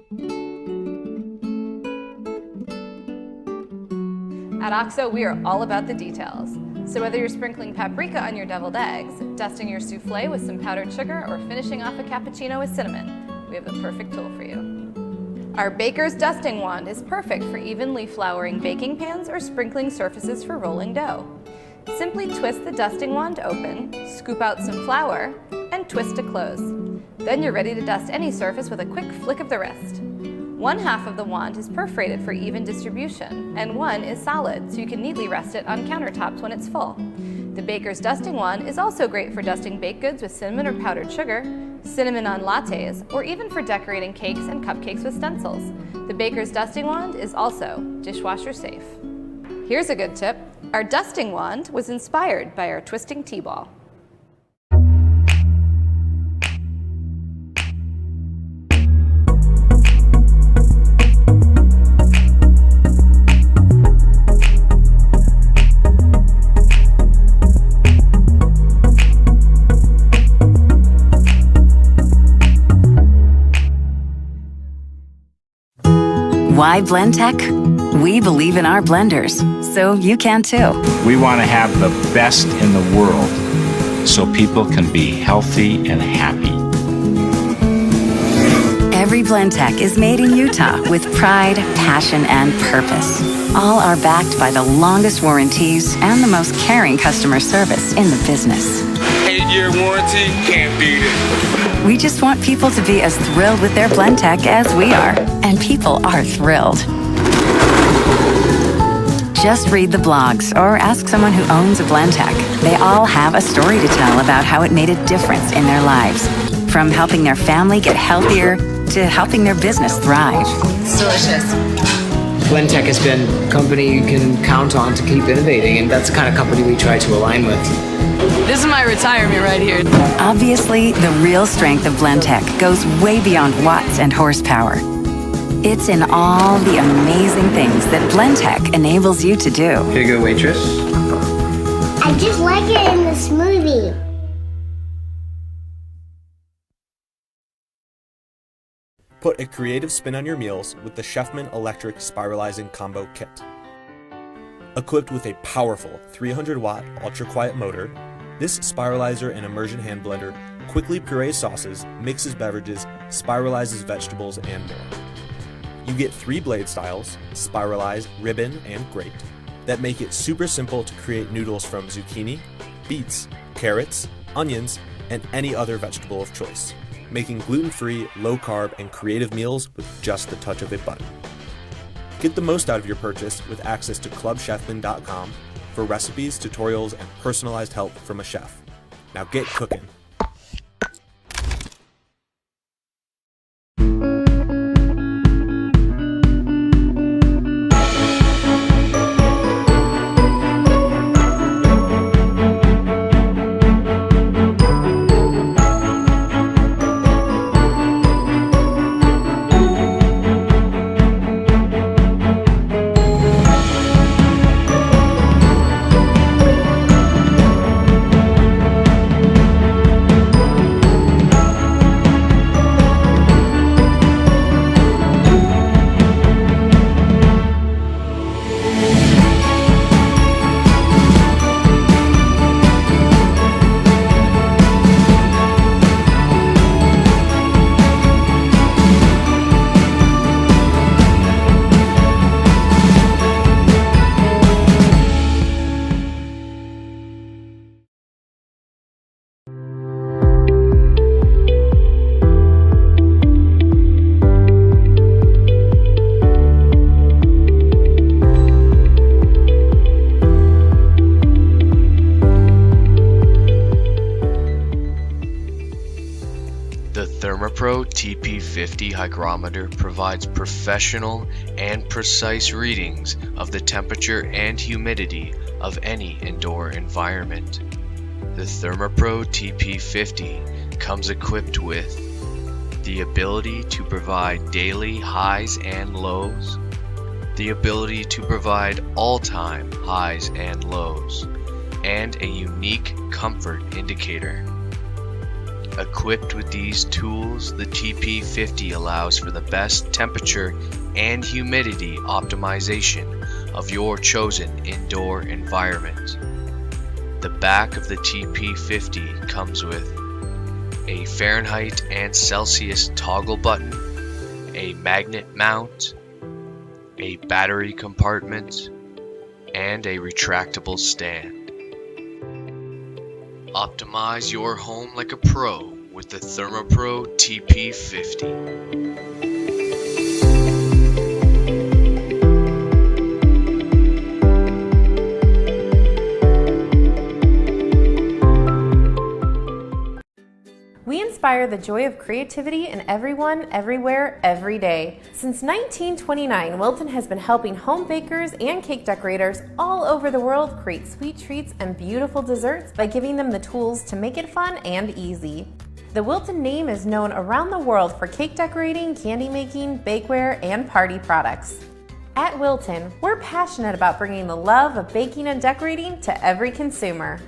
At OXO, we are all about the details. So whether you're sprinkling paprika on your deviled eggs, dusting your souffle with some powdered sugar, or finishing off a cappuccino with cinnamon, we have the perfect tool for you. Our Baker's Dusting Wand is perfect for evenly flouring baking pans or sprinkling surfaces for rolling dough. Simply twist the dusting wand open, scoop out some flour, and twist to close. Then you're ready to dust any surface with a quick flick of the wrist. One half of the wand is perforated for even distribution, and one is solid, so you can neatly rest it on countertops when it's full. The Baker's Dusting Wand is also great for dusting baked goods with cinnamon or powdered sugar, cinnamon on lattes, or even for decorating cakes and cupcakes with stencils. The Baker's Dusting Wand is also dishwasher safe. Here's a good tip. Our dusting wand was inspired by our twisting T-ball. Why Blendtec? We believe in our blenders, so you can too. We want to have the best in the world so people can be healthy and happy. Every Blendtec is made in Utah with pride, passion, and purpose. All are backed by the longest warranties and the most caring customer service in the business. 8-year warranty, can't beat it. We just want people to be as thrilled with their Blendtec as we are, and people are thrilled. Just read the blogs or ask someone who owns a Blendtec. They all have a story to tell about how it made a difference in their lives, from helping their family get healthier to helping their business thrive. It's delicious. Blendtec has been a company you can count on to keep innovating, and that's the kind of company we try to align with. This is my retirement right here. Obviously, the real strength of Blendtec goes way beyond watts and horsepower. It's in all the amazing things that Blendtec enables you to do. Here you go, waitress. I just like it in the smoothie. Put a creative spin on your meals with the Chefman Electric Spiralizing Combo Kit. Equipped with a powerful 300-watt ultra-quiet motor, this spiralizer and immersion hand blender quickly purees sauces, mixes beverages, spiralizes vegetables, and more. You get 3 blade styles, spiralized, ribbon, and grate, that make it super simple to create noodles from zucchini, beets, carrots, onions, and any other vegetable of choice, making gluten-free, low-carb, and creative meals with just the touch of a button. Get the most out of your purchase with access to clubchefman.com for recipes, tutorials, and personalized help from a chef. Now get cooking. The ThermoPro TP50 hygrometer provides professional and precise readings of the temperature and humidity of any indoor environment. The ThermoPro TP50 comes equipped with the ability to provide daily highs and lows, the ability to provide all-time highs and lows, and a unique comfort indicator. Equipped with these tools, the TP50 allows for the best temperature and humidity optimization of your chosen indoor environment. The back of the TP50 comes with a Fahrenheit and Celsius toggle button, a magnet mount, a battery compartment, and a retractable stand. Optimize your home like a pro with the ThermoPro TP50. We inspire the joy of creativity in everyone, everywhere, every day. Since 1929, Wilton has been helping home bakers and cake decorators all over the world create sweet treats and beautiful desserts by giving them the tools to make it fun and easy. The Wilton name is known around the world for cake decorating, candy making, bakeware, and party products. At Wilton, we're passionate about bringing the love of baking and decorating to every consumer.